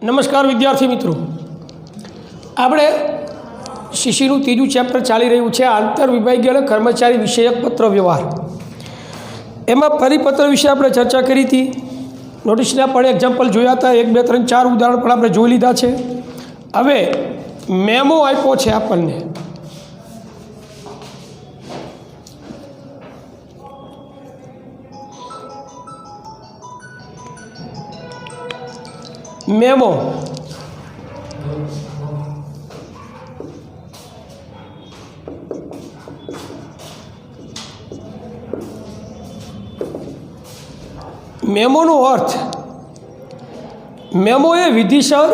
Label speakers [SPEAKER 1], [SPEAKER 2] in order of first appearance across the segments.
[SPEAKER 1] નમસ્કાર વિદ્યાર્થી મિત્રો, આપણે શિશીનું ત્રીજું ચેપ્ટર ચાલી રહ્યું છે આંતર વિભાગીય અને કર્મચારી વિષયક પત્ર વ્યવહાર. એમાં પરિપત્ર વિશે આપણે ચર્ચા કરી હતી. નોટિસના પણ એક્ઝામ્પલ જોયા હતા, 1 2 3 4 ઉદાહરણ પણ આપણે જોઈ લીધા છે. હવે મેમો આપ્યો છે આપણને. મેમો મેમોનો અર્થ, મેમો એ વિધિસર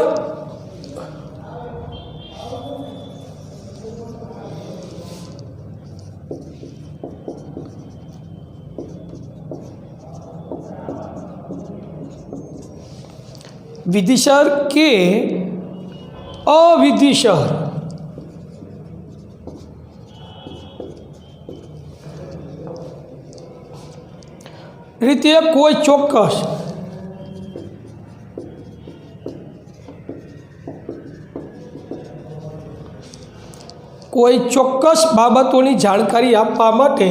[SPEAKER 1] વિધિસર કે અવિધિસર રીતે કોઈ ચોક્કસ બાબતોની જાણકારી આપવા માટે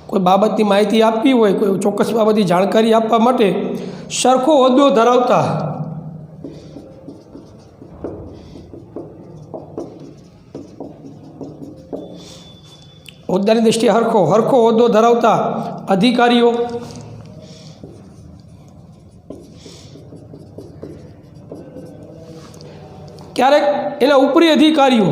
[SPEAKER 1] કોઈ બાબતની માહિતી આપવી હોય, કોઈ ચોક્કસ બાબતની જાણકારી આપવા માટે સરખો હોદ્દો ધરાવતા હોદ્દાની દૃષ્ટિએ હરખો હોદ્દો ધરાવતા અધિકારીઓ ક્યારેક એના ઉપરી અધિકારીઓ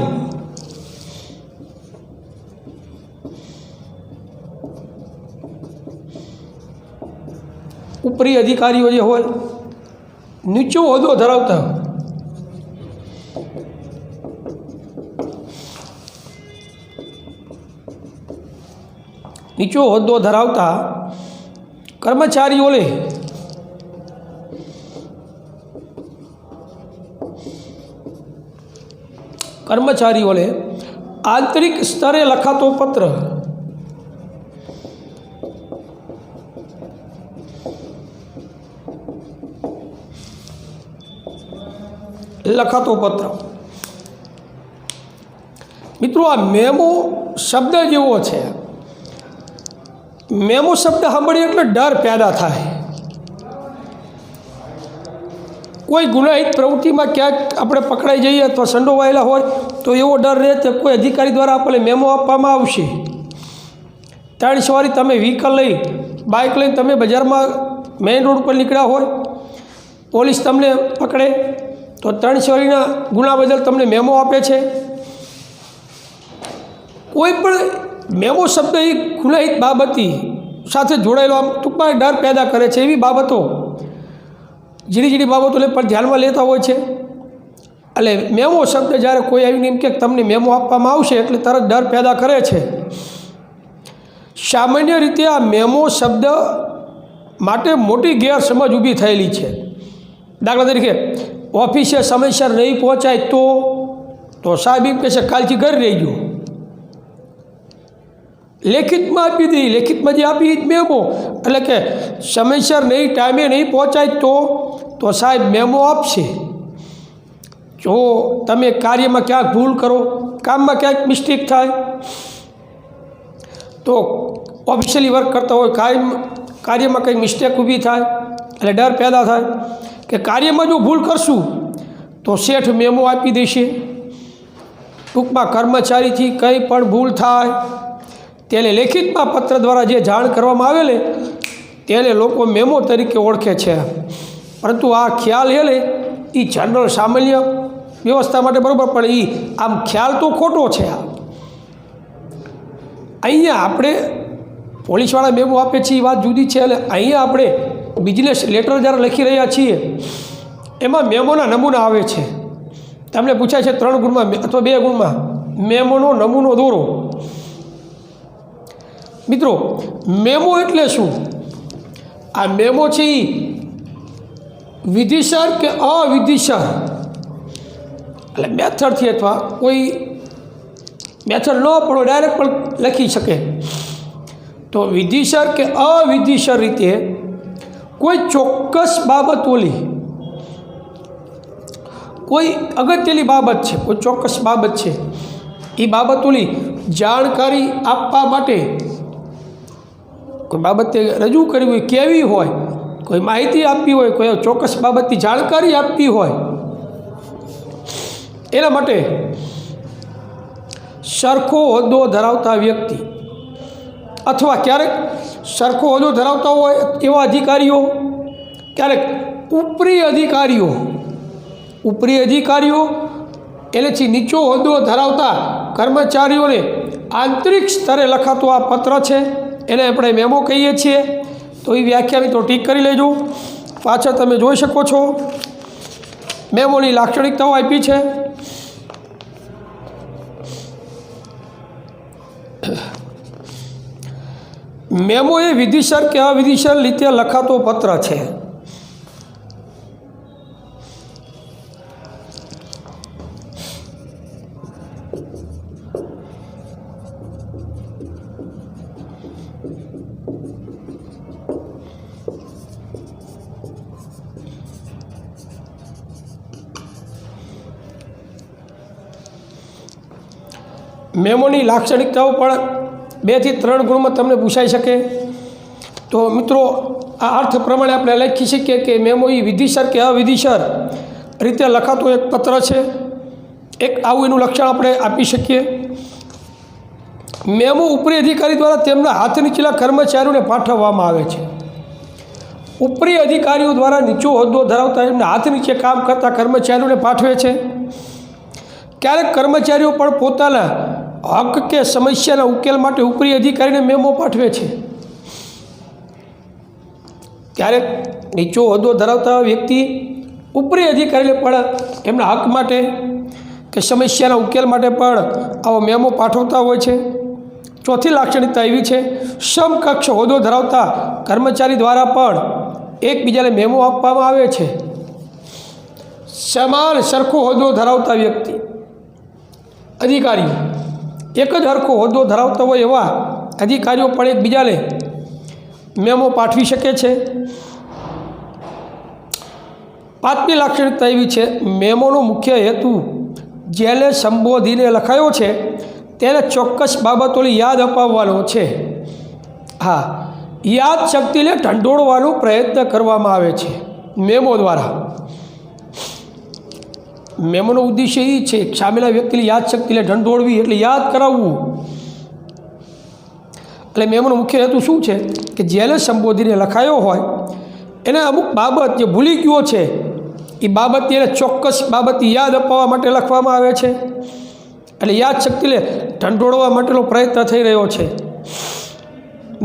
[SPEAKER 1] જે હોય, નીચો હોદ્દો ધરાવતા કર્મચારીઓને આંતરિક સ્તરે લખાતો પત્ર મિત્રો, આ મેમો શબ્દ જેવો છે. મેમો શબ્દ સાંભળીએ એટલે ડર પેદા થાય. કોઈ ગુનાહિત પ્રવૃત્તિમાં ક્યાંક આપણે પકડાઈ જઈએ અથવા સંડોવાયેલા હોય તો એવો ડર રહે કે કોઈ અધિકારી દ્વારા આપણને મેમો આપવામાં આવશે. 3 સવારી તમે વ્હીકલ લઈ, બાઇક લઈને તમે બજારમાં મેઇન રોડ પર નીકળ્યા હોય, પોલીસ તમને પકડે તો 3 સવારીના ગુના બદલ તમને મેમો આપે છે. કોઈ પણ મેમો શબ્દ એ ગુનાહિત બાબતી સાથે જોડાયેલો, આમ ટૂંકમાં ડર પેદા કરે છે. એવી બાબતો, ઝીણી બાબતોને પણ ધ્યાનમાં લેતા હોય છે. એટલે મેમો શબ્દ જ્યારે કોઈ આવીને એમ કે તમને મેમો આપવામાં આવશે એટલે તરત ડર પેદા કરે છે. સામાન્ય રીતે આ મેમો શબ્દ માટે મોટી ગેરસમજ ઊભી થયેલી છે. દાખલા તરીકે ઓફિસે સમયસર નહીં પહોંચાય તો સાહેબ એમ કહેશે કાલથી ઘરે રહી ગયો. લેખિતમાં આપી દઈ, લેખિતમાં જે આપી મેમો, એટલે કે સમયસર નહીં, ટાઈમે નહીં પહોંચાય તો સાહેબ મેમો આપશે. જો તમે કાર્યમાં ક્યાંક ભૂલ કરો, કામમાં ક્યાંક મિસ્ટેક થાય તો ઓફિશિયલી વર્ક કરતા હોય, કાર્યમાં કંઈ મિસ્ટેક ઊભી થાય એટલે ડર પેદા થાય કે કાર્યમાં જો ભૂલ કરશું તો શેઠ મેમો આપી દેશે. ટૂંકમાં કર્મચારીથી કંઈ પણ ભૂલ થાય તેને લેખિતમાં પત્ર દ્વારા જે જાણ કરવામાં આવેલે તેને લોકો મેમો તરીકે ઓળખે છે. પરંતુ આ ખ્યાલ એ જનરલ સામાન્ય વ્યવસ્થા માટે બરાબર, પણ એ આમ ખ્યાલ તો ખોટો છે. અહીંયા આપણે પોલીસવાળા મેમો આપે છે એ વાત જુદી છે, અને અહીંયા આપણે બિઝનેસ લેટર જ્યારે લખી રહ્યા છીએ એમાં મેમોના નમૂના આવે છે. તમને પૂછાય છે 3 ગુણમાં અથવા 2 ગુણમાં મેમોનો નમૂનો દોરો. મિત્રો, મેમો એટલે શું? આ મેમો છે એ વિધિસર કે અવિધિસર એટલે મેથડથી અથવા કોઈ મેથડ ન પણ ડાયરેક્ટ પણ લખી શકે. તો વિધિસર કે અવિધિસર રીતે કોઈ ચોક્કસ બાબત ઓલી, કોઈ અગત્યની બાબત છે, કોઈ ચોક્કસ બાબત છે, એ બાબત ઓલી જાણકારી આપવા માટે કોઈ બાબતે રજૂ કરવી હોય, કહેવી હોય, કોઈ માહિતી આપવી હોય, કોઈ ચોક્કસ બાબતની જાણકારી આપવી હોય, એના માટે સરખો હોદ્દો ધરાવતા વ્યક્તિ અથવા ક્યારેક સરખો હોદ્દો ધરાવતા હોય એવા અધિકારીઓ, ક્યારેક ઉપરી અધિકારીઓ એનાથી નીચો હોદ્દો ધરાવતા કર્મચારીઓને આંતરિક સ્તરે લખાતો આ પત્ર છે, એને આપણે મેમો કહીએ છીએ. તો એ વ્યાખ્યા મિત્રો ટીક કરી લેજો. પાછળ તમે જોઈ શકો છો મેમોની લાક્ષણિકતાઓ આપી છે. મેમો એ વિધિસર કે અવિધિસર રીતે લખાતો પત્ર છે. મેમોની લાક્ષણિકતાઓ પણ 2 થી 3 ગુણમાં તમને પૂછાઈ શકે. તો મિત્રો આ અર્થ પ્રમાણે આપણે લખી શકીએ કે મેમો એ વિધિસર કે અવિધિસર રીતે લખાતો એક પત્ર છે. એક આવું એનું લક્ષણ આપણે આપી શકીએ. મેમો ઉપરી અધિકારી દ્વારા તેમના હાથ નીચેલા કર્મચારીઓને પાઠવવામાં આવે છે. ઉપરી અધિકારીઓ દ્વારા નીચો હોદ્દો ધરાવતા એમના હાથ નીચે કામ કરતા કર્મચારીઓને પાઠવે છે. ક્યારેક કર્મચારીઓ પણ પોતાના હક કે સમસ્યાના ઉકેલ માટે ઉપરી અધિકારીને મેમો પાઠવે છે. ક્યારેક નીચો હોદ્દો ધરાવતા વ્યક્તિ ઉપરી અધિકારીને પણ એમના હક માટે કે સમસ્યાના ઉકેલ માટે પણ આવો મેમો પાઠવતા હોય છે. ચોથી લાક્ષણિકતા એવી છે, સમકક્ષ હોદ્દો ધરાવતા કર્મચારી દ્વારા પણ એકબીજાને મેમો આપવામાં આવે છે. સમાન સરખો હોદ્દો ધરાવતા વ્યક્તિ, અધિકારીઓ, એક જ સરખો હોદ્દો ધરાવતા હોય એવા અધિકારીઓ પણ એકબીજાને મેમો પાઠવી શકે છે. 5મી લાક્ષણિકતા એવી છે, મેમોનો મુખ્ય હેતુ જેને સંબોધીને લખાયો છે તેને ચોક્કસ બાબતોની યાદ અપાવવાનો છે. હા, યાદ શક્તિને ઢંઢોળવાનો પ્રયત્ન કરવામાં આવે છે મેમો દ્વારા. મેમોનો ઉદ્દેશ્ય એ છે કે સામેના વ્યક્તિની યાદશક્તિને ઢંઢોળવી, એટલે યાદ કરાવવું. એટલે મેમોનો મુખ્ય હેતુ શું છે કે જેને સંબોધીને લખાયો હોય એને અમુક બાબત જે ભૂલી ગયો છે એ બાબતની એને ચોક્કસ બાબતની યાદ અપાવવા માટે લખવામાં આવે છે. એટલે યાદશક્તિને ઢંઢોળવા માટેનો પ્રયત્ન થઈ રહ્યો છે.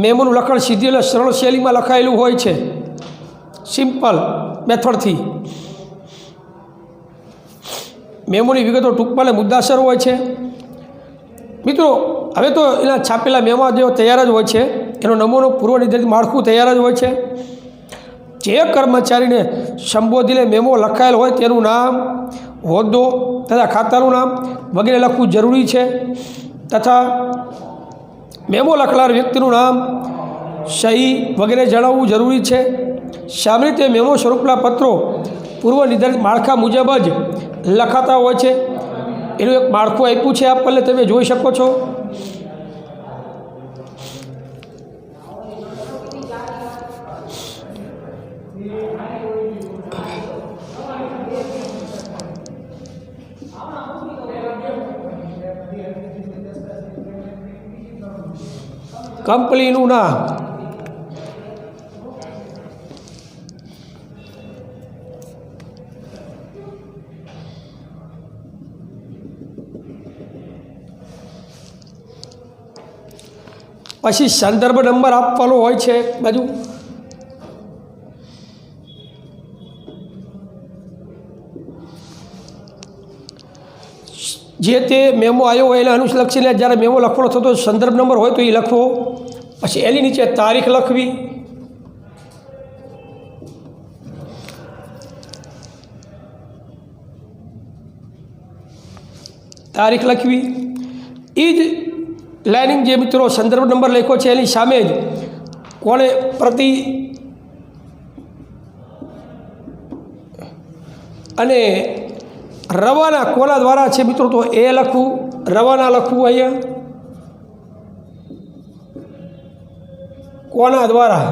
[SPEAKER 1] મેમોનું લખાણ સીધી અને સરળ શૈલીમાં લખાયેલું હોય છે, સિમ્પલ મેથડથી. મેમોની વિગતો ટૂંકમાં અને મુદ્દાસર હોય છે. મિત્રો હવે તો એના છાપેલા મેમો જેવો તૈયાર જ હોય છે, એનો નમૂનો પૂર્વ નિર્ધારિત માળખું તૈયાર જ હોય છે. જે કર્મચારીને સંબોધીને મેમો લખાયેલ હોય તેનું નામ, હોદ્દો તથા ખાતાનું નામ વગેરે લખવું જરૂરી છે. તથા મેમો લખનાર વ્યક્તિનું નામ, સહી વગેરે જણાવવું જરૂરી છે. સામાન્ય રીતે મેમો સ્વરૂપના પત્રો પૂર્વ નિર્ધારિત માળખા મુજબ જ લખાતા હોય છે. એનું એક માળખું આપ્યું છે આપણને, તમે જોઈ શકો છો. કંપનીનું નામ, પછી સંદર્ભ નંબર આપવાનો હોય છે બાજુ. જે તે મેમો આવ્યો હોય એને અનુલક્ષીને જ્યારે મેમો લખવાનો થતો સંદર્ભ નંબર હોય તો એ લખવો. પછી એની નીચે તારીખ લખવી. એ જ લાઇનિંગ જે મિત્રો સંદર્ભ નંબર લખ્યો છે એની સામે જ કોણે પ્રતિ અને રવાના કોના દ્વારા છે મિત્રો, તો એ લખવું, રવાના લખવું અહીંયા કોના દ્વારા.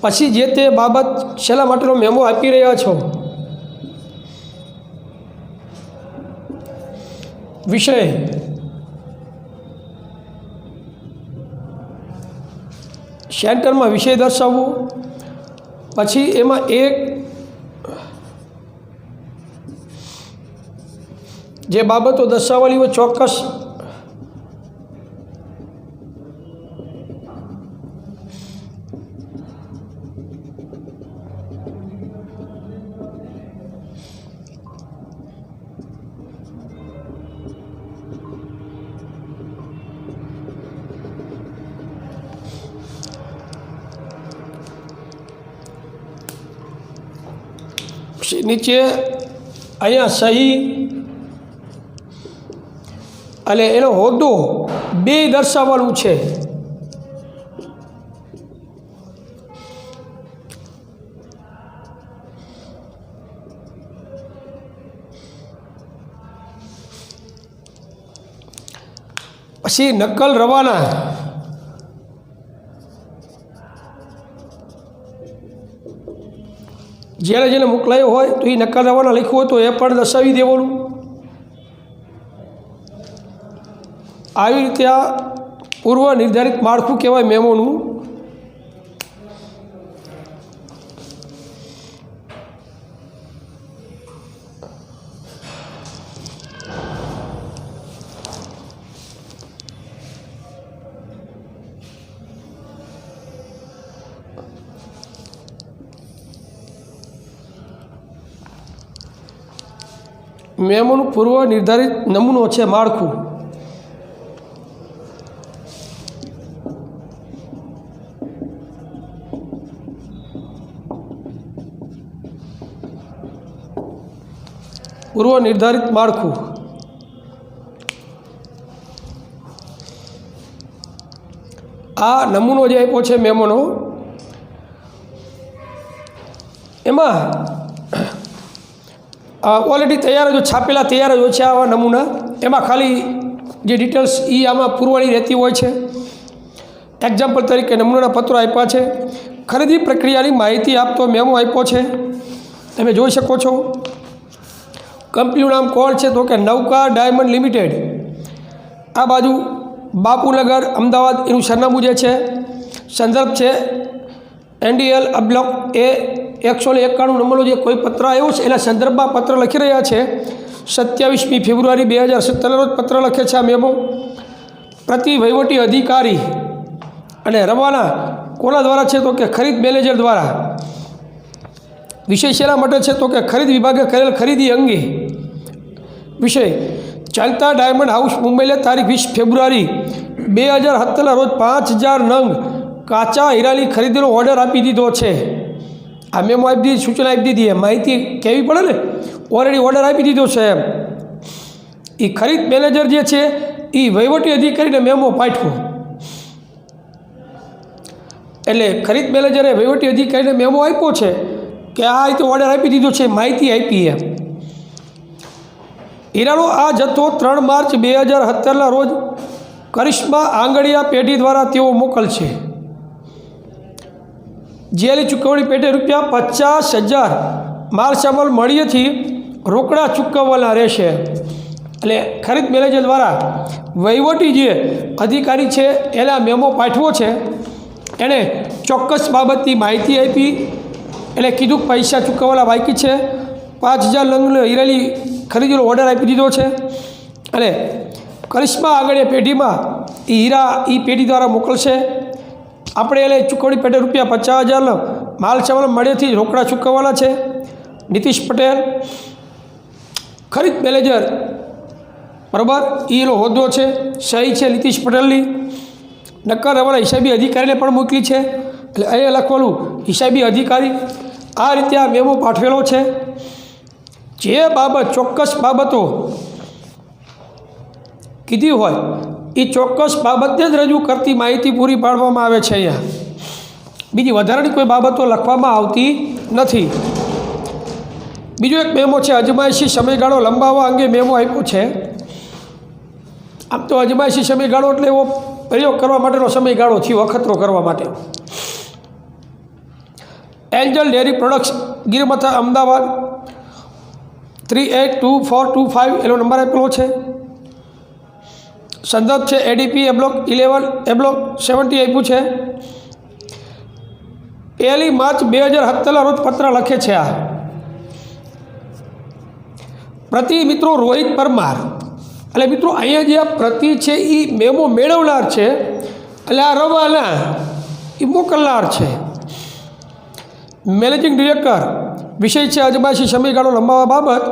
[SPEAKER 1] પછી જે તે બાબત શેના માટેનો મેમો આપી રહ્યા છો, વિષય, સેન્ટરમાં વિષય દર્શાવવો. પછી એમાં એક જે બાબતો દર્શાવવાની હોય ચોક્કસ નીચે અહીંયા સહી અને એનો હોદ્દો બે દર્શાવવાનું છે. પછી નકલ રવાના, જેને જેને મોકલાયો હોય તો એ નકલ રવાના લખ્યું હોય તો એ પણ દર્શાવી દેવાનું. આવી રીતે આ પૂર્વ નિર્ધારિત માળખું કહેવાય મેમોનું. મેમોનું પૂર્વ નિર્ધારિત નમૂનો છે માળખું. પૂર્વ નિર્ધારિત માળખું આ નમૂનો જે આપ્યો છે મેમોનો, એમાં ઓલરેડી તૈયાર જ છાપેલા તૈયાર જ હોય છે આવા નમૂના. એમાં ખાલી જે ડિટેલ્સ એ આમાં પૂરવાની રહેતી હોય છે. એક્ઝામ્પલ તરીકે નમૂનાના પત્રો આપ્યા છે, ખરીદી પ્રક્રિયાની માહિતી આપતો મેમો આપ્યો છે, તમે જોઈ શકો છો. કંપનીનું નામ કોણ છે તો કે નૌકા ડાયમંડ લિમિટેડ. આ બાજુ બાપુનગર અમદાવાદ એનું સરનામું જે છે. સંદર્ભ છે NDL બ્લોક A 191 નંબરનો જે કોઈ પત્ર આવ્યો છે એના સંદર્ભમાં પત્ર લખી રહ્યા છે. 27મી ફેબ્રુઆરી 2017 રોજ પત્ર લખે છે આ મેમો. પ્રતિ વહીવટી અધિકારી અને રવાના કોના દ્વારા છે તો કે ખરીદ મેનેજર દ્વારા. વિષય શેના માટે છે તો કે ખરીદ વિભાગે કરેલ ખરીદી અંગે. વિષય ચાલતા ડાયમંડ હાઉસ મુંબઈને તારીખ 20 ફેબ્રુઆરી 2017 રોજ 5000 નંગ કાચા હીરાની ખરીદીનો ઓર્ડર આપી દીધો છે. આ મેમો આપી દીધી, સૂચના આપી દીધી, માહિતી કહેવી પડે ને. ઓલરેડી ઓર્ડર આપી દીધો છે એમ. એ ખરીદ મેનેજર જે છે એ વહીવટી અધિકારીને મેમો પાઠવો. એટલે ખરીદ મેનેજરે વહીવટી અધિકારીને મેમો આપ્યો છે કે આ રીતે ઓર્ડર આપી દીધો છે, માહિતી આપી એમ. હીરાનો આ જથ્થો 3 માર્ચ 2017ના રોજ કરિશ્મા આંગડિયા પેઢી દ્વારા તેઓ મોકલશે. જેની ચૂકવણી પેટે ₹50,000 માલ સામાન મળીએથી રોકડા ચૂકવવાના રહેશે. એટલે ખરીદ મેનેજર દ્વારા વહીવટી જે અધિકારી છે એના મેમો પાઠવો છે. એણે ચોક્કસ બાબતની માહિતી આપી, એટલે કીધું પૈસા ચૂકવવાના બાકી છે. 5000 નંગનો હીરાની ખરીદીનો ઓર્ડર આપી દીધો છે અને કરિશ્મા આંગડિયા પેઢીમાં એ હીરા એ પેઢી દ્વારા મોકલશે. આપણે એને ચૂકવણી પેટે ₹50,000 માલ સામાન મળેથી રોકડા ચૂકવવાના છે. નીતિશ પટેલ ખરીદ મેનેજર, બરાબર, એનો હોદ્દો છે, સહી છે નીતિશ પટેલની. નક્કર અમારા હિસાબી અધિકારીને પણ મોકલી છે, એટલે અહીંયા લખવાનું હિસાબી અધિકારી. આ રીતે આ મેમો પાઠવેલો છે. જે બાબત ચોક્કસ બાબતો કીધી હોય એ ચોક્કસ બાબતને જ રજૂ કરતી માહિતી પૂરી પાડવામાં આવે છે. અહીંયા બીજી વધારાની કોઈ બાબતો લખવામાં આવતી નથી. બીજો એક મેમો છે, અજમાયશી સમયગાળો લંબાવવા અંગે મેમો આપ્યો છે. આમ તો અજમાયશી સમયગાળો એટલે એવો પ્રયોગ કરવા માટેનો સમયગાળો છે, અખતરો કરવા માટે. એન્જલ ડેરી પ્રોડક્ટ્સ, ગીરમથા, અમદાવાદ 382425 એનો નંબર આપેલો છે. સંદર્ભ છે એડીપી એબ્લોક 11 એબ્લોક 70 આપ્યું છે. 1 માર્ચ 2017 રોજ પત્ર લખે છે. આ પ્રતિ મિત્રો રોહિત પરમાર, એટલે મિત્રો અહીંયા જે આ પ્રતિ છે એ મેમો મેળવનાર છે, એટલે આ રવાના એ મોકલનાર છે. મેનેજિંગ ડિરેક્ટર, વિષય છે અજમાયશી સમયગાળો લંબાવવા બાબત.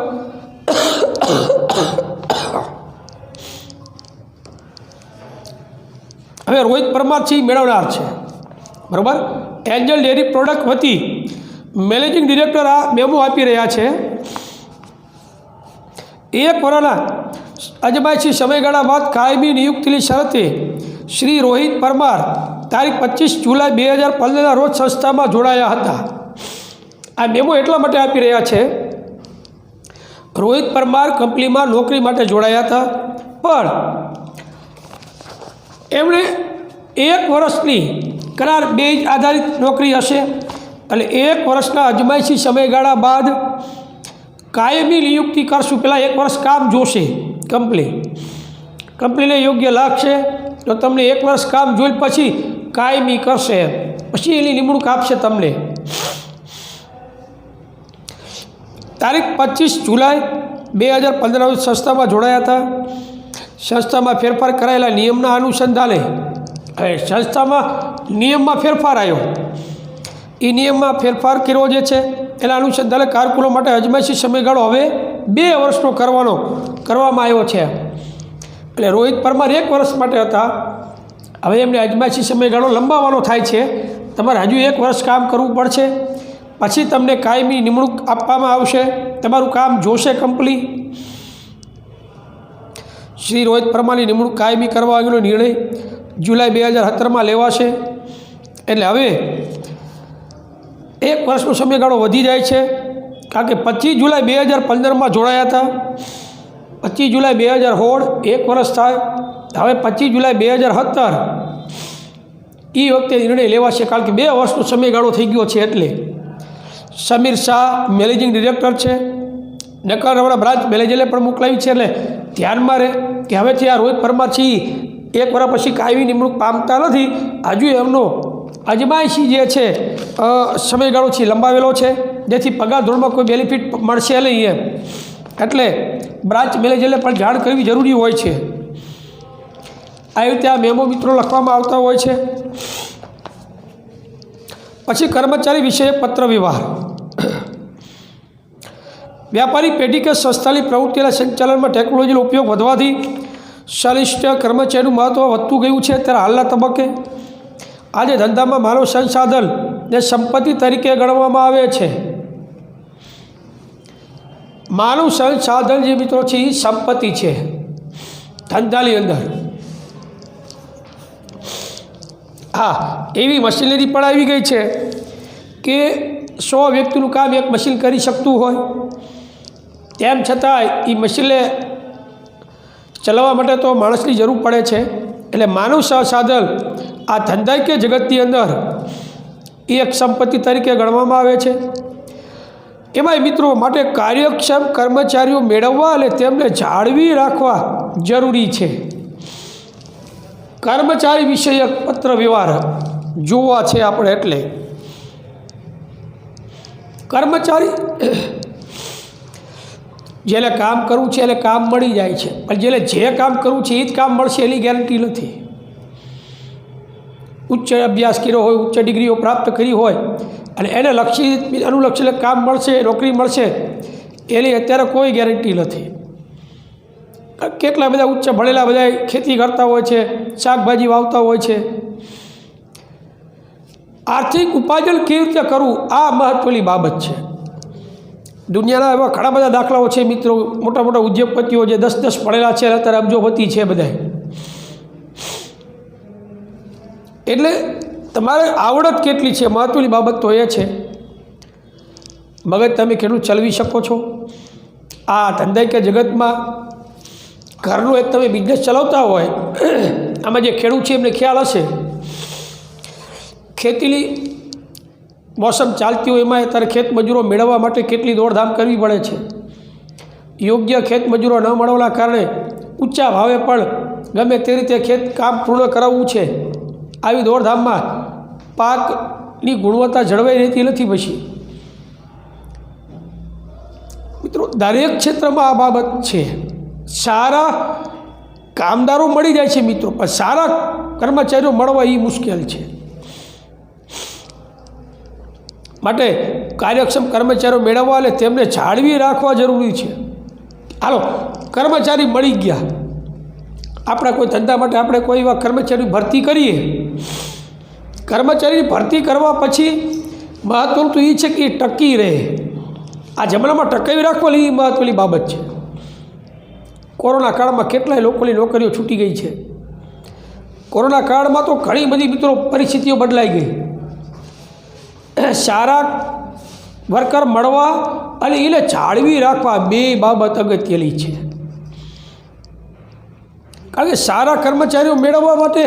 [SPEAKER 1] હવે રોહિત પરમાર છે એ મેળવનાર છે, બરાબર. એન્જલ ડેરી પ્રોડક્ટ વતી મેનેજિંગ ડિરેક્ટર આ મેમો આપી રહ્યા છે. 1 વર્ષના અજમાયશી સમયગાળા બાદ કાયમી નિયુક્તિની શરતે શ્રી રોહિત પરમાર તારીખ 25 જુલાઈ 2015ના રોજ સંસ્થામાં જોડાયા હતા. આ મેમો એટલા માટે આપી રહ્યા છે, રોહિત પરમાર કંપનીમાં નોકરી માટે જોડાયા હતા, પણ એમણે 1 વર્ષની કરાર બેઝ આધારિત નોકરી હશે, એટલે 1 વર્ષના અજમાયશી સમયગાળા બાદ કાયમી નિયુક્તિ કરશું. પહેલાં 1 વર્ષ કામ જોશે કંપનીને યોગ્ય લાગશે તો તમને 1 વર્ષ કામ જોઈ પછી કાયમી કરશે, પછી એની નિમણૂક આપશે તમને. તારીખ 25 જુલાઈ 2015 રોજ સંસ્થામાં જોડાયા હતા. સંસ્થામાં ફેરફાર કરાયેલા નિયમના અનુસંધાને, હવે સંસ્થામાં નિયમમાં ફેરફાર આવ્યો, એ નિયમમાં ફેરફાર કર્યો જે છે એના અનુસંધાને કારકુનો માટે અજમાયશી સમયગાળો હવે 2 વર્ષનો કરવામાં આવ્યો છે. એટલે રોહિત પરમાર 1 વર્ષ માટે હતા, હવે એમને અજમાયશી સમયગાળો લંબાવવાનો થાય છે. તમારે હજુ 1 વર્ષ કામ કરવું પડશે, પછી તમને કાયમી નિમણૂક આપવામાં આવશે, તમારું કામ જોશે કંપની. શ્રી રોહિત પરમારની નિમણૂક કાયમી કરવા અંગેનો નિર્ણય જુલાઈ 2017માં લેવાશે. એટલે હવે 1 વર્ષનો સમયગાળો વધી જાય છે, કારણ કે 25 જુલાઈ 2015માં જોડાયા હતા. 25 જુલાઈ 2016 1 વર્ષ થાય. હવે 25 જુલાઈ 2017 એ વખતે નિર્ણય લેવાશે, કારણ કે 2 વર્ષનો સમયગાળો થઈ ગયો છે. એટલે સમીર શાહ મેનેજિંગ ડિરેક્ટર છે, નકારાવાળા બ્રાન્ચ મેનેજરને પણ મોકલાવી છે. એટલે ધ્યાનમાં રહે કે હવેથી આ રોહિત પરમાર છે 1 વર્ષ પછી કાયમી નિમણૂક પામતા નથી, હજુ એમનો અજમાયશી જે છે સમયગાળો છે લંબાવેલો છે, જેથી પગાર ધોરણમાં કોઈ બેનિફિટ મળશે નહીં એમ. એટલે બ્રાન્ચ મેનેજરને પણ જાણ કરવી જરૂરી હોય છે. આવી રીતે આ મેમો મિત્રો લખવામાં આવતા હોય છે. પછી કર્મચારી વિશે પત્ર વ્યવહાર. વ્યાપારી પેઢી કે સંસ્થાની પ્રવૃત્તિના સંચાલનમાં ટેકનોલોજીનો ઉપયોગ વધવાથી સંશ્લિષ્ટ કર્મચારીનું મહત્ત્વ વધતું ગયું છે. ત્યારે હાલના તબક્કે આજે ધંધામાં માનવ સંસાધનને સંપત્તિ તરીકે ગણવામાં આવે છે. માનવ સંસાધન જે મિત્રો છે એ સંપત્તિ છે ધંધાની અંદર. હા, એવી મશીનરી પણ આવી ગઈ છે કે 100 વ્યક્તિનું કામ એક મશીન કરી શકતું હોય, તેમ છતાંય એ મશીનને ચલાવવા માટે તો માણસની જરૂર પડે છે. એટલે માનવ સંસાધન આ ધંધાકીય જગતની અંદર એક સંપત્તિ તરીકે ગણવામાં આવે છે. એમાંય મિત્રો માટે કાર્યક્ષમ કર્મચારીઓ મેળવવા અને તેમને જાળવી રાખવા જરૂરી છે. કર્મચારી વિષયક પત્ર વ્યવહાર જોવા છે આપણે. એટલે કર્મચારી જેને કામ કરવું છે એને કામ મળી જાય છે, પણ જેને જે કામ કરવું છે એ જ કામ મળશે એની ગેરંટી નથી. ઉચ્ચ અભ્યાસ કર્યો હોય, ઉચ્ચ ડિગ્રીઓ પ્રાપ્ત કરી હોય અને એને અનુલક્ષીને કામ મળશે, નોકરી મળશે, એની અત્યારે કોઈ ગેરંટી નથી. કેટલા બધા ઉચ્ચ ભણેલા બધા ખેતી કરતા હોય છે, શાકભાજી વાવતા હોય છે. આર્થિક ઉપાર્જન કેવી રીતે કરવું, આ મહત્ત્વની બાબત છે. દુનિયાના એવા ઘણા બધા દાખલાઓ છે મિત્રો, મોટા મોટા ઉદ્યોગપતિઓ જે 10-10 ભણેલા છે, અત્યારે અબજોપતિ છે બધા. એટલે તમારે આવડત કેટલી છે, મહત્ત્વની બાબત તો એ છે મગજ તમે કેટલું ચલાવી શકો છો. આ ધંધાકીય જગતમાં ઘરનું એક તમે બિઝનેસ ચલાવતા હોય, આમાં જે ખેડૂત છે એમને ખ્યાલ હશે, ખેતીની મોસમ ચાલતી હોય એમાં અત્યારે ખેત મજૂરો મેળવવા માટે કેટલી દોડધામ કરવી પડે છે. યોગ્ય ખેત મજૂરો ન મળવાના કારણે ઊંચા ભાવે પણ ગમે તે રીતે ખેત કામ પૂર્ણ કરાવવું છે. આવી દોડધામમાં પાકની ગુણવત્તા જળવાઈ રહેતી નથી. પછી મિત્રો દરેક ક્ષેત્રમાં આ બાબત છે. સારા કામદારો મળી જાય છે મિત્રો, પણ સારા કર્મચારીઓ મળવા એ મુશ્કેલ છે. માટે કાર્યક્ષમ કર્મચારીઓ મેળવવા અને તેમને જાળવી રાખવા જરૂરી છે. હાલો કર્મચારી મળી ગયા, આપણા કોઈ ધંધા માટે આપણે કોઈ એવા કર્મચારી ભરતી કરીએ. કર્મચારીની ભરતી કરવા પછી મહત્ત્વનું તો એ છે કે એ ટકી રહે. આ જમાનામાં ટકાવી રાખવાની એ મહત્ત્વની બાબત છે. કોરોના કાળમાં કેટલાય લોકોની નોકરીઓ છૂટી ગઈ છે. કોરોના કાળમાં તો ઘણી બધી મિત્રો પરિસ્થિતિઓ બદલાઈ ગઈ. સારા વર્કર મળવા અને એને જાળવી રાખવા બે બાબત અગત્યની છે. કારણ કે સારા કર્મચારીઓ મેળવવા માટે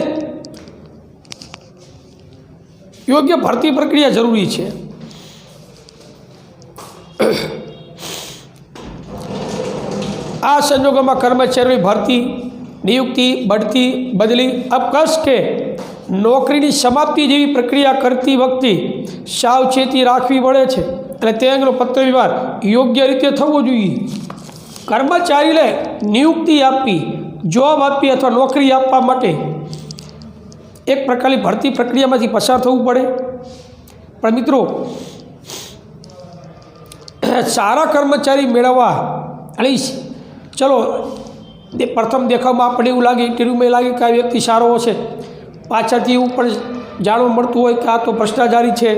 [SPEAKER 1] યોગ્ય ભરતી પ્રક્રિયા જરૂરી છે. આ સંજોગોમાં કર્મચારીઓની ભરતી, નિયુક્તિ, બઢતી, બદલી, અવકાશ કે નોકરીની સમાપ્તિ જેવી પ્રક્રિયા કરતી વખતે સાવચેતી રાખવી પડે છે અને તે અંગેનો પત્ર વ્યવહાર યોગ્ય રીતે થવો જોઈએ. કર્મચારીને નિયુક્તિ આપવી, જોબ આપવી અથવા નોકરી આપવા માટે એક પ્રકારની ભરતી પ્રક્રિયામાંથી પસાર થવું પડે. પણ મિત્રો સારા કર્મચારી મેળવવા અને ચલો પ્રથમ દેખાવમાં આપણને એવું લાગે, ઇન્ટરવ્યૂમાં લાગે કે આ વ્યક્તિ સારો હશે, પાછળથી એવું પણ જાણવા મળતું હોય કે આ તો ભ્રષ્ટાચારી છે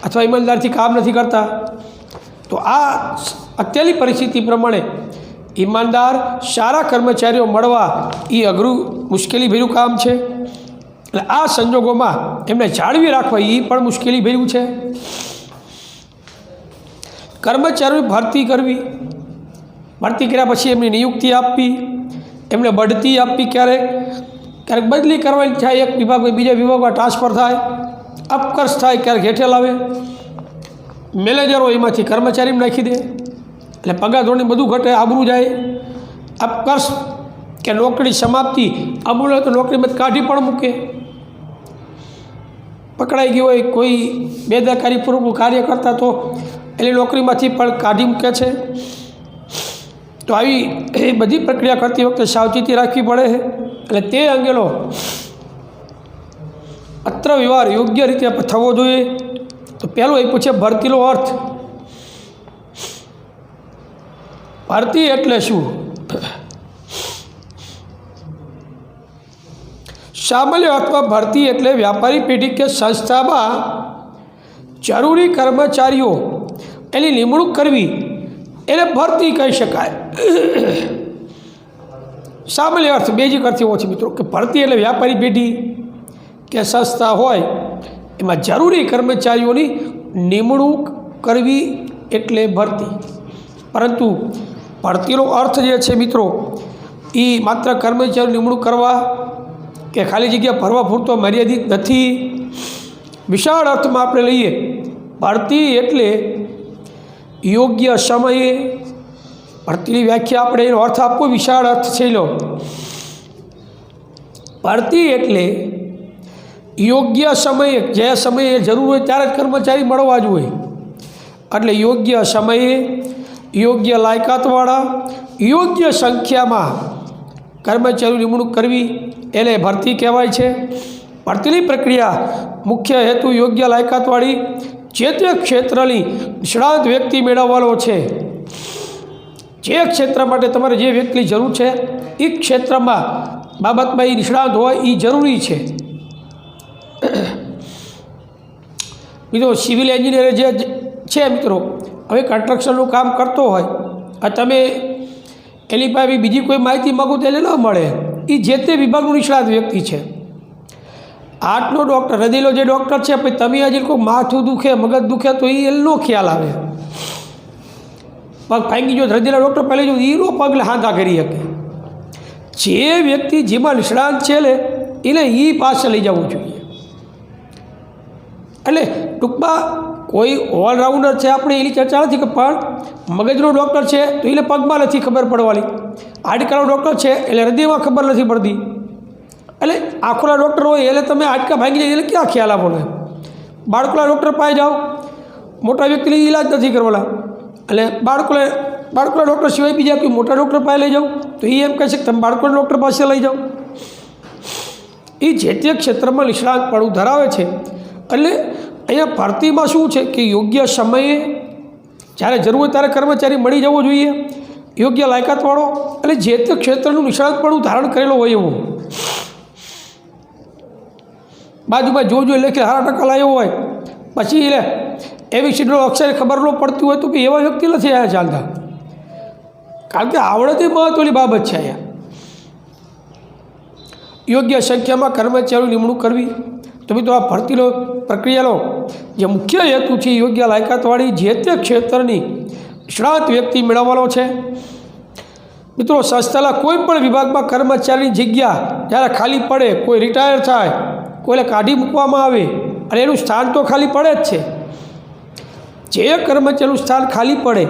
[SPEAKER 1] અથવા ઈમાનદારથી કામ નથી કરતા. તો આ અત્યારની પરિસ્થિતિ પ્રમાણે ઈમાનદાર સારા કર્મચારીઓ મળવા એ અઘરું મુશ્કેલીભર્યું કામ છે. એટલે આ સંજોગોમાં એમને જાળવી રાખવા એ પણ મુશ્કેલીભર્યું છે. કર્મચારીઓની ભરતી કરવી, ભરતી કર્યા પછી એમની નિયુક્તિ આપવી, એમને બઢતી આપવી, ક્યારેક બદલી કરવાની થાય, એક વિભાગમાં બીજા વિભાગમાં ટ્રાન્સફર થાય, અપકર્ષ થાય, ક્યારેક હેઠળ આવે, મેનેજરો એમાંથી કર્મચારીને નાખી દે એટલે પગાર ધોરણને બધું ઘટે, આબરૂ જાય. અપકર્ષ કે નોકરી સમાપ્તિ, અમૂલ તો નોકરીમાં કાઢી પણ મૂકે. પકડાઈ ગયો હોય કોઈ બેદરકારીપૂર્વક કાર્ય કરતા તો એની નોકરીમાંથી પણ કાઢી મૂકે છે. તો આવી એ બધી પ્રક્રિયા કરતી વખતે સાવચેતી રાખવી પડે છે. એટલે તે અંગેનો પત્ર વ્યવહાર યોગ્ય રીતે થવો જોઈએ. તો પહેલું એ પૂછે ભરતીનો અર્થ. ભરતી એટલે શું? સામાન્ય અર્થમાં ભરતી એટલે વ્યાપારી પેઢી કે સંસ્થામાં જરૂરી કર્મચારીઓ એની નિમણૂક કરવી, એને ભરતી કહી શકાય. સામાન્ય અર્થ બેઝિક અર્થ એવો છે મિત્રો કે ભરતી એટલે વ્યાપારી પેઢી કે સંસ્થા હોય એમાં જરૂરી કર્મચારીઓની નિમણૂક કરવી એટલે ભરતી. પરંતુ ભરતીનો અર્થ જે છે મિત્રો એ માત્ર કર્મચારીઓ નિમણૂક કરવા કે ખાલી જગ્યા ભરવા પૂરતો મર્યાદિત નથી. વિશાળ અર્થમાં આપણે લઈએ, ભરતી એટલે યોગ્ય સમયે, ભરતીની વ્યાખ્યા આપણે એનો અર્થ આપવો વિશાળ અર્થ છે. લો, ભરતી એટલે યોગ્ય સમયે, જે સમયે જરૂર હોય ત્યારે જ કર્મચારી મળવા જ હોય. એટલે યોગ્ય સમયે, યોગ્ય લાયકાતવાળા, યોગ્ય સંખ્યામાં કર્મચારીની નિમણૂક કરવી એને ભરતી કહેવાય છે. ભરતીની પ્રક્રિયા મુખ્ય હેતુ યોગ્ય લાયકાતવાળી જે તે ક્ષેત્રની નિષ્ણાત વ્યક્તિ મેળવવાનો છે. જે ક્ષેત્ર માટે તમારે જે વ્યક્તિની જરૂર છે એ ક્ષેત્રમાં બાબતમાં એ નિષ્ણાત હોય એ જરૂરી છે. મિત્રો સિવિલ એન્જિનિયર જે છે મિત્રો, હવે કન્સ્ટ્રક્શનનું કામ કરતો હોય અને તમે એની પાસે બીજી કોઈ માહિતી માગો તો એને ન મળે. એ જે તે વિભાગનું નિષ્ણાત વ્યક્તિ છે. હાર્ટનો ડૉક્ટર, હૃદયનો જે ડૉક્ટર છે, પછી તમે હજી કોઈ માથું દુખે, મગજ દુખે તો એનો ખ્યાલ આવે. પગ ભાંગી ગયો હૃદયના ડૉક્ટર પહેલાં જો એનો પગ હાંધા કરી શકે. જે વ્યક્તિ જેમાં નિષ્ણાત છે એને એ પાસે લઈ જવું જોઈએ. એટલે ટૂંકમાં કોઈ ઓલરાઉન્ડર છે આપણે એની ચર્ચા નથી, કે પણ મગજનો ડૉક્ટર છે તો એને પગમાં નથી ખબર પડવાની, હાડકાનો ડૉક્ટર છે એટલે હૃદયમાં ખબર નથી પડતી, એટલે આંખોના ડૉક્ટર હોય એટલે તમે હાડકા ભાંગી જાય એટલે ક્યાં ખ્યાલ આપો. બાળકોના ડૉક્ટર પાસે જાઓ, મોટા વ્યક્તિને ઈલાજ નથી કરવાના, એટલે બાળકોના ડૉક્ટર સિવાય બીજા કોઈ મોટા ડૉક્ટર પાસે લઈ જાઓ તો એ એમ કહે છે કે તમે બાળકોના ડૉક્ટર પાસે લઈ જાઓ. એ જે તે ક્ષેત્રમાં નિષ્ણાતપણું ધરાવે છે. એટલે અહીંયા ભરતીમાં શું છે કે યોગ્ય સમયે જ્યારે જરૂર હોય ત્યારે કર્મચારી મળી જવો જોઈએ, યોગ્ય લાયકાતવાળો, એટલે જે તે ક્ષેત્રનું નિષ્ણાતપણું ધારણ કરેલો હોય એવો. બાજુમાં જોજો લખે 8% લાવ્યો હોય પછી એટલે એબીસીડીનો અક્ષર ખબર ન પડતી હોય તો એવા વ્યક્તિ નથી અહીંયા ચાલતા, કારણ કે આવડત એ મહત્ત્વની બાબત છે. અહીંયા યોગ્ય સંખ્યામાં કર્મચારીઓની નિમણૂક કરવી. તો મિત્રો આ ભરતીનો પ્રક્રિયાનો જે મુખ્ય હેતુ છે યોગ્ય લાયકાતવાળી જે તે ક્ષેત્રની નિષ્ણાત વ્યક્તિ મેળવવાનો છે. મિત્રો સંસ્થાના કોઈ પણ વિભાગમાં કર્મચારીની જગ્યા જ્યારે ખાલી પડે, કોઈ રિટાયર થાય, કોઈને કાઢી મૂકવામાં આવે અને એનું સ્થાન તો ખાલી પડે જ છે. જે કર્મચારીનું સ્થાન ખાલી પડે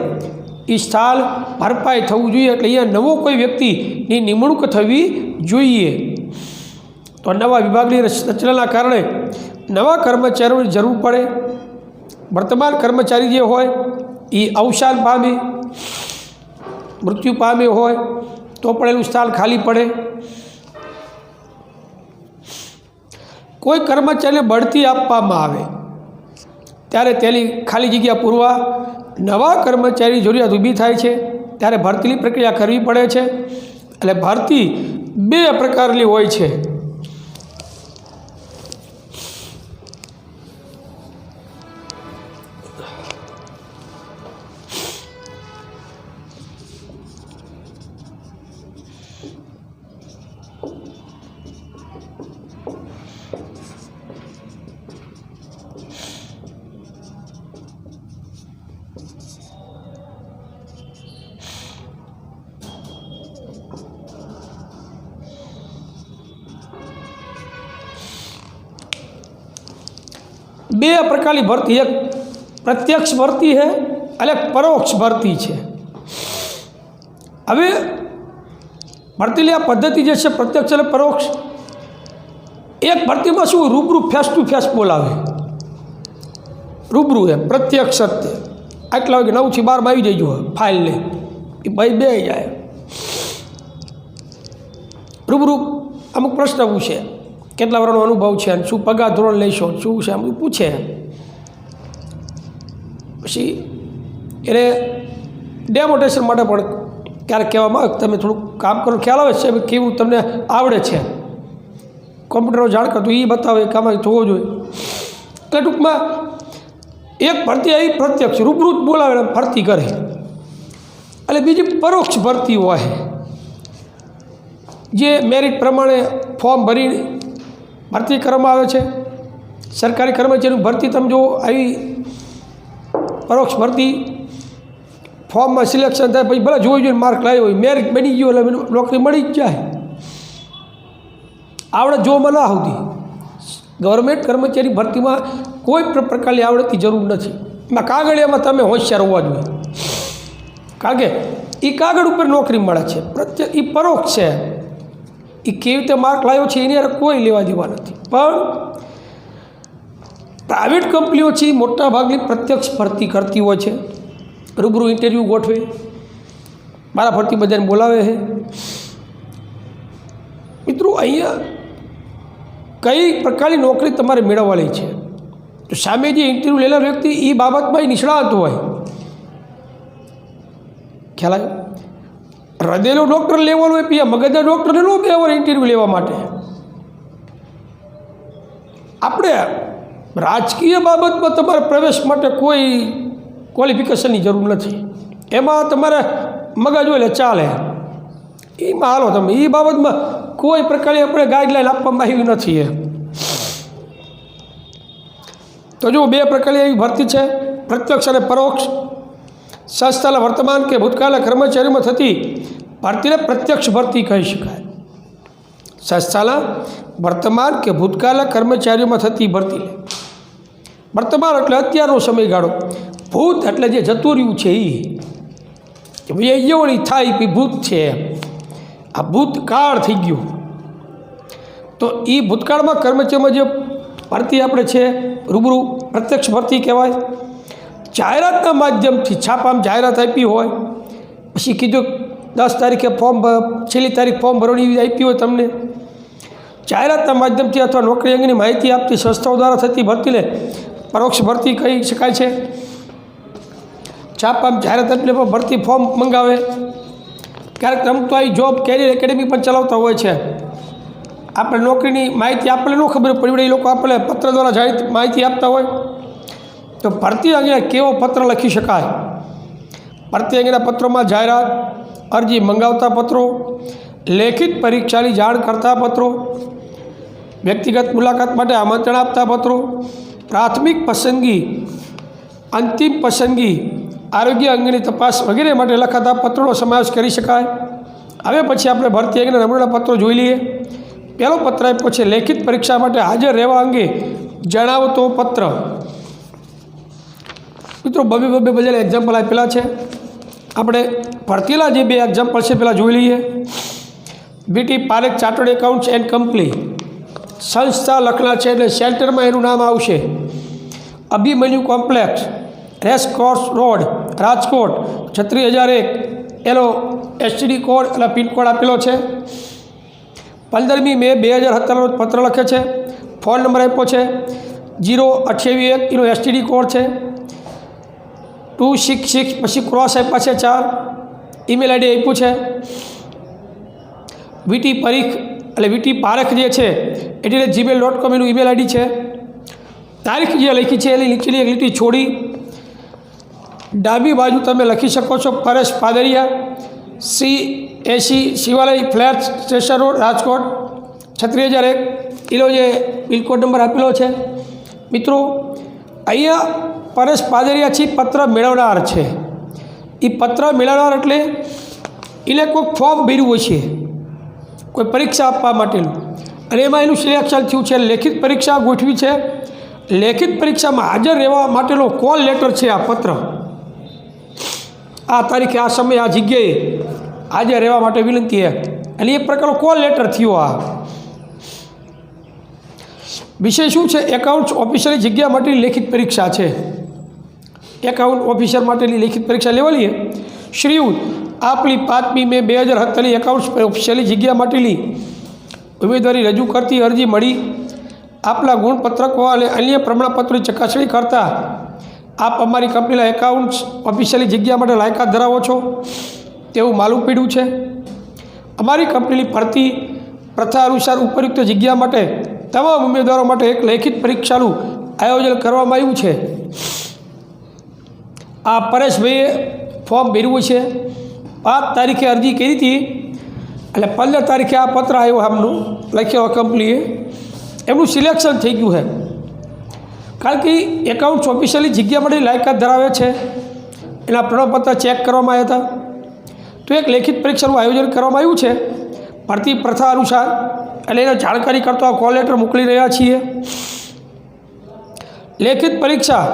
[SPEAKER 1] એ સ્થાન ભરપાઈ થવું જોઈએ. એટલે અહીંયા નવો કોઈ વ્યક્તિની નિમણૂક થવી જોઈએ. તો નવા વિભાગની રચનાના કારણે નવા કર્મચારીઓની જરૂર પડે. વર્તમાન કર્મચારી જે હોય એ અવસાન પામે, મૃત્યુ પામે હોય તો પણ એનું સ્થાન ખાલી પડે. કોઈ કર્મચારીને બઢતી આપવામાં આવે ત્યારે તેની ખાલી જગ્યા પૂરવા નવા કર્મચારી જરૂરિયાત ઊભી થાય છે, ત્યારે ભરતીની પ્રક્રિયા કરવી પડે છે. એટલે ભરતી 2 પ્રકારની હોય છે. બે પ્રકારની ભરતી, એક પ્રત્યક્ષ ભરતી છે અને પરોક્ષ ભરતી છે. હવે ભરતીની આ પદ્ધતિ જે છે પ્રત્યક્ષ અને પરોક્ષ, એક ભરતીમાં શું રૂબરૂ ફેસ ટુ ફેસ બોલાવે, રૂબરૂ એમ પ્રત્યક્ષ સત્ય, આટલા વાગે 9 થી 12 આવી જજો ફાઇલ લે, એ ભાઈ બે જાય રૂબરૂ. અમુક પ્રશ્ન પૂછે, કેટલા વર્ષનો અનુભવ છે, શું પગાર ધોરણ લેશો, શું છે, આમ પૂછે. પછી એને ડેમોન્સ્ટ્રેશન માટે પણ ક્યારેક કહેવામાં આવે તમે થોડુંક કામ કરો, ખ્યાલ આવે છે કેવું તમને આવડે છે, કોમ્પ્યુટરનો જાણકાર તો એ બતાવે કામ જોવો જોઈએ. એટલે ટૂંકમાં એક ભરતી આવી પ્રત્યક્ષ રૂબરૂ જ બોલાવે ભરતી કરે, એટલે બીજી પરોક્ષ ભરતી હોય જે મેરિટ પ્રમાણે ફોર્મ ભરી ભરતી કરવામાં આવે છે. સરકારી કર્મચારીની ભરતી તમે જો આવી પરોક્ષ ભરતી ફોર્મમાં સિલેક્શન થાય પછી ભલે જોઈ જોઈને માર્ક લાવ્યો હોય, મેરિટ બની ગયો એટલે નોકરી મળી જ જાય. આવડત જોવામાં ના આવતી. ગવર્મેન્ટ કર્મચારી ભરતીમાં કોઈ પણ પ્રકારની આવડતની જરૂર નથી. એમાં કાગળિયામાં તમે હોશિયાર હોવા જોઈએ, કારણ કે એ કાગળ ઉપર નોકરી મળે છે. એ પરોક્ષ છે, એ કેવી રીતે માર્ક લાવ્યો છે એની કોઈ લેવા દેવા નથી. પણ પ્રાઇવેટ કંપનીઓ છે એ મોટા ભાગની પ્રત્યક્ષ ભરતી કરતી હોય છે, રૂબરૂ ઇન્ટરવ્યૂ ગોઠવે, મારા ભરતી બધાને બોલાવે છે. મિત્રો અહીંયા કઈ પ્રકારની નોકરી તમારે મેળવવાની છે, તો સામે જે ઇન્ટરવ્યૂ લેનાર વ્યક્તિ એ બાબતમાં નિષ્ણાત હોય, ખ્યાલ આવ્યો. હૃદયનો ડૉક્ટર લેવાનો હોય પછી મગજના ડૉક્ટરને લો 2 વાર ઇન્ટરવ્યૂ લેવા માટે. આપણે રાજકીય બાબતમાં તમારે પ્રવેશ માટે કોઈ ક્વોલિફિકેશનની જરૂર નથી. એમાં તમારે મગજ હોય એટલે ચાલે, એમાં હાલો તમે. એ બાબતમાં કોઈ પ્રકારની આપણે ગાઈડલાઈન આપવામાં આવી નથી. તો જો 2 પ્રકારની એવી ભરતી છે, પ્રત્યક્ષ અને પરોક્ષ. સંસ્થાના વર્તમાન કે ભૂતકાળના કર્મચારીઓમાં થતી ભરતીને પ્રત્યક્ષ ભરતી કહી શકાય. સંસ્થાના વર્તમાન કે ભૂતકાળના કર્મચારીઓમાં થતી ભરતી. વર્તમાન એટલે અત્યારનો સમયગાળો, ભૂત એટલે જે જતું રહ્યું છે એ ભાઈ થાય પછી ભૂત છે, આ ભૂતકાળ થઈ ગયું. તો એ ભૂતકાળમાં કર્મચારીમાં જે ભરતી આપણે છે રૂબરૂ પ્રત્યક્ષ ભરતી કહેવાય. જાહેરાતના માધ્યમથી છાપામાં જાહેરાત આપી હોય, પછી કીધું 10 તારીખે ફોર્મ, છેલ્લી તારીખ ફોર્મ ભરવાની આપી હોય તમને, જાહેરાતના માધ્યમથી અથવા નોકરી અંગેની માહિતી આપતી સંસ્થાઓ દ્વારા થતી ભરતીને પરોક્ષ ભરતી કહી શકાય છે. છાપામાં જાહેરાત આપીને પણ ભરતી ફોર્મ મંગાવે. ક્યારેક રમતો આવી જોબ કેરિયર એકેડેમી પણ ચલાવતા હોય છે. આપણે નોકરીની માહિતી આપણને ન ખબર પડી, એ લોકો આપણને પત્ર દ્વારા માહિતી આપતા હોય. તો ભરતી અંગે કેવો પત્ર લખી શકાય? ભરતી અંગેના પત્રોમાં જાહેરાત, અરજી મંગાવતા પત્રો, લેખિત પરીક્ષાની જાણ કરતા પત્રો, વ્યક્તિગત મુલાકાત માટે આમંત્રણ આપતા પત્રો, પ્રાથમિક પસંદગી, અંતિમ પસંદગી, આરોગ્ય અંગેની તપાસ વગેરે માટે લખાતા પત્રોનો સમાવેશ કરી શકાય. હવે પછી આપણે ભરતી અંગેના નમૂના પત્રો જોઈ લઈએ. પહેલો પત્ર આપ્યો છે લેખિત પરીક્ષા માટે હાજર રહેવા અંગે જણાવતો પત્ર. મિત્રો બબે બજારે એક્ઝામ્પલ આપેલા છે. આપણે ભરતીલા જે 2 એક્ઝામ્પલ છે પહેલાં જોઈ લઈએ. BT Parekh chartered accounts and company સંસ્થા લખના છે એટલે સેન્ટરમાં એનું નામ આવશે. Abhimanyu complex, race course road, Rajkot 36001. એનો STD કોડ અને પિનકોડ આપેલો છે. 15મી મે 2017 પત્ર લખે છે. ફોન નંબર આપ્યો છે 02821. એનો STD કોડ છે 266. પછી ક્રોસ આપ્યા છે 4. ઈમેલ આઈડી આપ્યું છે વીટી પરીખ એટલે વીટી પારેખ જે છે @gmail.com એનું ઈમેલ આઈડી છે. તારીખ જે લખી છે એની નીચેની એક લીટી છોડી ડાબી બાજુ તમે લખી શકો છો Paresh Padariya, C80 Shivalay flat, station road, Rajkot 36001. એનો જે પિનકોડ નંબર આપેલો છે. મિત્રો અહીંયા પરેશ પાદરિયાથી પત્ર મેળવનાર છે. એ પત્ર મેળવનાર એટલે એને કોઈ ફોર્મ ભર્યું હોય છે કોઈ પરીક્ષા આપવા માટેનું, અને એમાં એનું સિલેક્શન થયું છે. લેખિત પરીક્ષા ગોઠવી છે. લેખિત પરીક્ષામાં હાજર રહેવા માટેનો કોલ લેટર છે આ પત્ર. આ તારીખે આ સમયે આ જગ્યાએ હાજર રહેવા માટે વિનંતી છે. એટલે એક પ્રકારનો કોલ લેટર થયો. આ વિષય શું છે? એકાઉન્ટ્સ ઓફિસરની જગ્યા માટેની લેખિત પરીક્ષા છે. એકાઉન્ટ ઓફિસર માટેની લેખિત પરીક્ષા લેવાલી છે. શ્રીયુત આપની 5મી મે 2017 એકાઉન્ટ્સ ઓફિસરની જગ્યા માટેની ઉમેદવારી રજૂ કરતી અરજી મળી. આપના ગુણપત્રકો અને અન્ય પ્રમાણપત્રોની ચકાસણી કરતાં આપ અમારી કંપનીના એકાઉન્ટ્સ ઓફિસરની જગ્યા માટે લાયકાત ધરાવો છો તેવું માલુમ પડ્યું છે. અમારી કંપનીની ભરતી પ્રથા અનુસાર ઉપયુક્ત જગ્યા માટે તમામ ઉમેદવારો માટે એક લેખિત પરીક્ષાનું આયોજન કરવામાં આવ્યું છે. આ પરેશભાઈએ ફોર્મ ભર્યું છે. 5 તારીખે અરજી કરી હતી એટલે 15 તારીખે આ પત્ર આવ્યો આમનું લખ્યો કંપનીએ. એમનું સિલેક્શન થઈ ગયું છે કારણ કે એકાઉન્ટ્સ ઓફિસરની જગ્યા માટે લાયકાત ધરાવે છે. એના પ્રમાણપત્ર ચેક કરવામાં આવ્યા હતા. તો એક લેખિત પરીક્ષાનું આયોજન કરવામાં આવ્યું છે ભરતી પ્રથા અનુસાર, એટલે એને જાણકારી કરતો આ કોલ લેટર મોકલી રહ્યા છીએ. લેખિત પરીક્ષા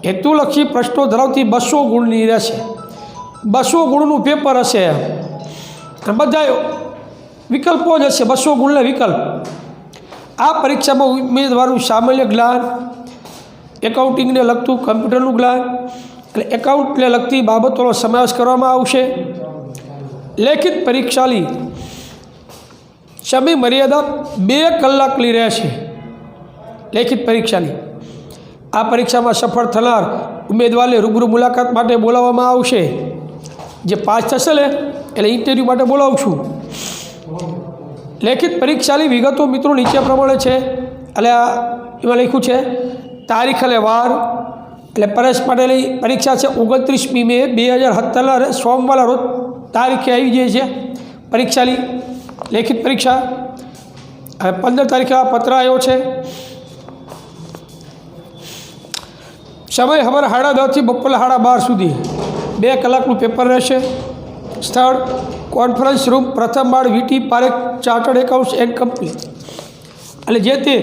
[SPEAKER 1] હેતુલક્ષી પ્રશ્નો ધરાવતી 200 ગુણની રહેશે. 200 ગુણનું પેપર હશે. બધા વિકલ્પો જ હશે, 200 ગુણના વિકલ્પ. આ પરીક્ષામાં ઉમેદવારનું સામાન્ય જ્ઞાન, એકાઉન્ટિંગને લગતું કમ્પ્યુટરનું જ્ઞાન એટલે એકાઉન્ટને લગતી બાબતોનો સમાવેશ કરવામાં આવશે. લેખિત પરીક્ષાની સમય મર્યાદા 2 કલાકની રહેશે. લેખિત પરીક્ષાની આ પરીક્ષામાં સફળ થનાર ઉમેદવારને રૂબરૂ મુલાકાત માટે બોલાવવામાં આવશે. જે પાસ થશે ને એટલે ઇન્ટરવ્યૂ માટે બોલાવું છું। લેખિત પરીક્ષાની વિગતો મિત્રો નીચે પ્રમાણે છે। એટલે એમાં લખ્યું છે તારીખ અને વાર। એટલે પરેશ પટેલની પરીક્ષા છે 29મી મે 2017 સોમવારના રોજ તારીખે આવી જાય છે પરીક્ષાની લેખિત પરીક્ષા। હવે 15 તારીખે આ પત્ર આવ્યો છે। સમય સવારે 10:30 થી બપોરે 12:30 સુધી 2 કલાકનું પેપર રહેશે। સ્થળ કોન્ફરન્સ રૂમ પ્રથમ માળ VT Parekh chartered accounts and company. એટલે જે તે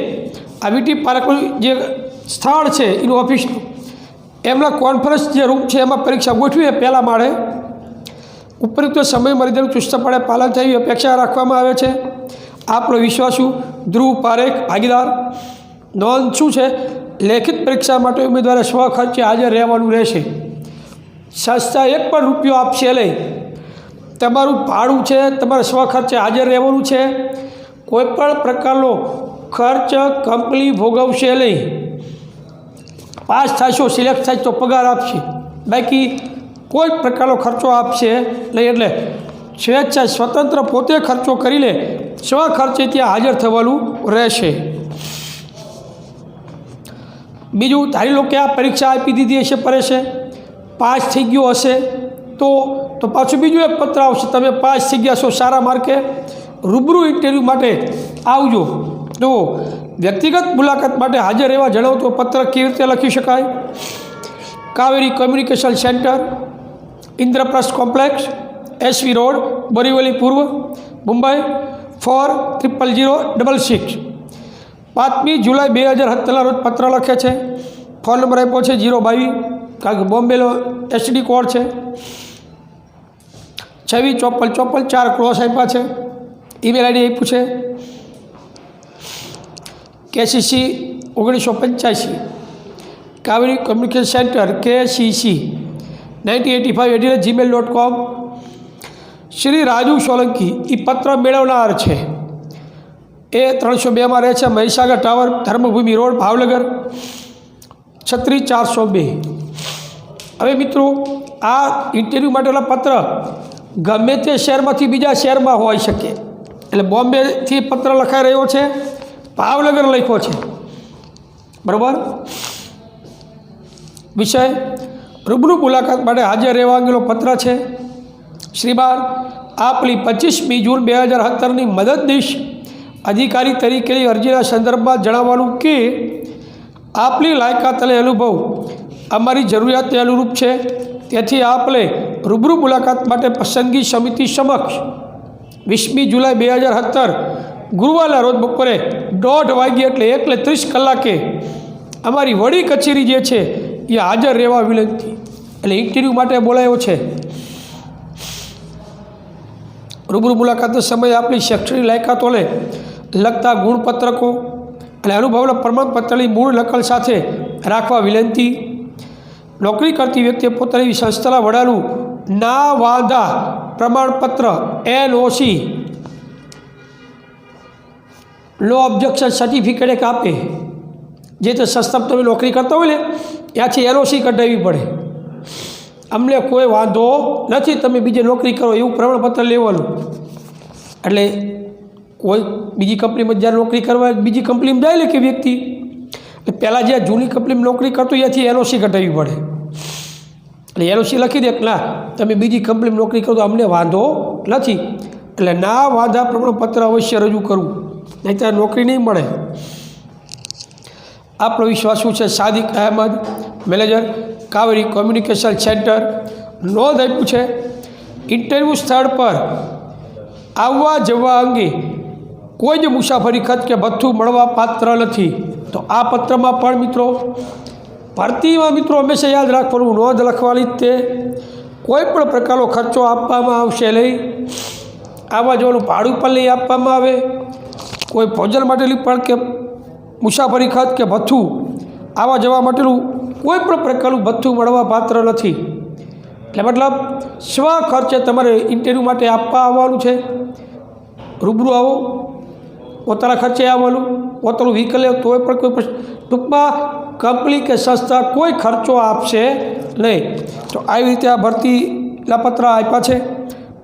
[SPEAKER 1] આ વીટી પારેખનું જે સ્થળ છે એનું ઓફિસનું એમના કોન્ફરન્સ જે રૂમ છે એમાં પરીક્ષા ગોઠવી પહેલા માળે। ઉપરોક્ત સમય મર્યાદાનું ચુસ્તપણે પાલન થયું અપેક્ષા રાખવામાં આવે છે। આપણો વિશ્વાસુ ધ્રુવ પારેખ ભાગીદાર। નોંધ શું છે? લેખિત પરીક્ષા માટે ઉમેદવારે સ્વખર્ચે હાજર રહેવાનું રહેશે। સંસ્થા એક પણ રૂપિયો આપશે નહીં। તમારું ભાડું છે, તમારે સ્વખર્ચે હાજર રહેવાનું છે। કોઈપણ પ્રકારનો ખર્ચ કંપની ભોગવશે નહીં। પાસ થશો, સિલેક્ટ થાય તો પગાર આપશે, બાકી કોઈ પ્રકારનો ખર્ચો આપશે નહીં। એટલે સ્વેચ્છા સ્વતંત્ર પોતે ખર્ચો કરી લે, સ્વખર્ચે ત્યાં હાજર થવાનું રહેશે। બીજું, ધારી લો કે આ પરીક્ષા આપી દીધી હશે, પરેશે પાસ થઈ ગયો હશે તો પાછું બીજું એક પત્ર આવશે, તમે પાસ થઈ ગયા છો સારા માર્કે, રૂબરૂ ઇન્ટરવ્યૂ માટે આવજો। તો વ્યક્તિગત મુલાકાત માટે હાજર રહેવા જણાવતો પત્ર કેવી રીતે લખી શકાય? Kaveri communication centre, Indraprastha complex, SV road, Borivali પૂર્વ, મુંબઈ 400066। 5મી જુલાઈ 2017 રોજ પત્ર લખે છે। ફોન નંબર આપ્યો છે 022, કારણ કે બોમ્બેનો SD કોડ છે। 265454 ક્રોસ આપ્યા છે। ઈમેલ ID આપ્યું છે KCC 1985, Kaveri communication centre KCC 1985@gmail.com। Shri Raju Solanki એ પત્ર મેળવનાર છે। એ 302માં રહે છે, મહીસાગર ટાવર, ધર્મભૂમિ રોડ, ભાવનગર 36402। હવે મિત્રો, આ ઇન્ટરવ્યૂ માટેના પત્ર ગમે તે શહેરમાંથી બીજા શહેરમાં હોઈ શકે। એટલે બોમ્બેથી પત્ર લખાઈ રહ્યો છે, ભાવનગર લખ્યો છે, બરાબર। વિષય રૂબરૂ મુલાકાત માટે હાજર રહેવા અંગેનો પત્ર છે। શ્રીમાન, આપની 25મી જૂન 2017ની મદદનીશ અધિકારી તરીકેની અરજીના સંદર્ભમાં જણાવવાનું કે આપની લાયકાત અને અનુભવ અમારી જરૂરિયાતને અનુરૂપ છે। તેથી આપને રૂબરૂ મુલાકાત માટે પસંદગી સમિતિ સમક્ષ 20મી જુલાઈ 2017 ગુરુવારના રોજ બપોરે 1:30 વાગ્યે એટલે 1:30 કલાકે અમારી વડી કચેરી જે છે એ હાજર રહેવા વિનંતી। એટલે ઇન્ટરવ્યૂ માટે બોલાયો છે। રૂબરૂ મુલાકાતનો સમય આપણી શૈક્ષણિક લાયકાતોને લગતા ગુણપત્રકો અને અનુભવના પ્રમાણપત્રની મૂળ નકલ સાથે રાખવા વિનંતી। નોકરી કરતી વ્યક્તિએ પોતાની સંસ્થાના વડાનું ના વાંધા પ્રમાણપત્ર NOC નો ઓબ્જેક્શન સર્ટિફિકેટ એક આપે। જે તે સંસ્થામાં તમે નોકરી કરતા હોય ને ત્યાંથી NOC કઢાવવી પડે। અમને કોઈ વાંધો નથી, તમે બીજે નોકરી કરો એવું પ્રમાણપત્ર લેવાનું। એટલે કોઈ બીજી કંપનીમાં જ્યારે નોકરી કરવા બીજી કંપનીમાં જાય ને કે વ્યક્તિ, પહેલાં જ્યાં જૂની કંપનીમાં નોકરી કરતો ત્યાંથી NOC કઢાવવી પડે। એટલે NOC લખી દે કે ના, તમે બીજી કંપનીમાં નોકરી કરો તો અમને વાંધો નથી। એટલે ના વાંધા પ્રમાણપત્ર અવશ્ય રજૂ કરવું, નહીં ત્યારે નોકરી નહીં મળે। આપણો વિશ્વાસ શું છે? સાદિક Ahmed, manager, Kaveri communication centre. નોંધ આપ્યું છે ઇન્ટરવ્યૂ સ્થળ પર આવવા જવા અંગે કોઈ જ મુસાફરી ખર્ચ કે ભથ્થું મળવા પાત્ર નથી। તો આ પત્રમાં પણ મિત્રો, ભરતીમાં મિત્રો હંમેશા યાદ રાખવાનું, નોંધ લખવાની જ તે કોઈ પણ પ્રકારનો ખર્ચો આપવામાં આવશે નહીં। આવવા જવાનું ભાડું પણ નહીં આપવામાં આવે। કોઈ ભોજન માટેની પણ કે મુસાફરી ખર્ચ કે ભથ્થું, આવવા જવા માટેનું કોઈ પણ પ્રકારનું ભથ્થું મળવા પાત્ર નથી। એટલે મતલબ સ્વ ખર્ચે તમારે ઇન્ટરવ્યૂ માટે આપવા આવવાનું છે। રૂબરૂ આવો, પોતાના ખર્ચે આવવાનું, પોતાનું વ્હીકલ લે તોય પણ કોઈ ટૂંકમાં કંપની કે સંસ્થા કોઈ ખર્ચો આપશે નહીં। તો આવી રીતે આ ભરતીના પત્ર આપ્યા છે।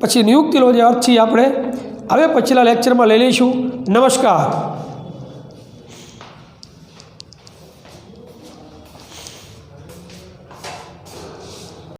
[SPEAKER 1] પછી નિયુક્તિનો જે અર્થ છે આપણે હવે પછીના લેક્ચરમાં લઈ લઈશું. નમસ્કાર.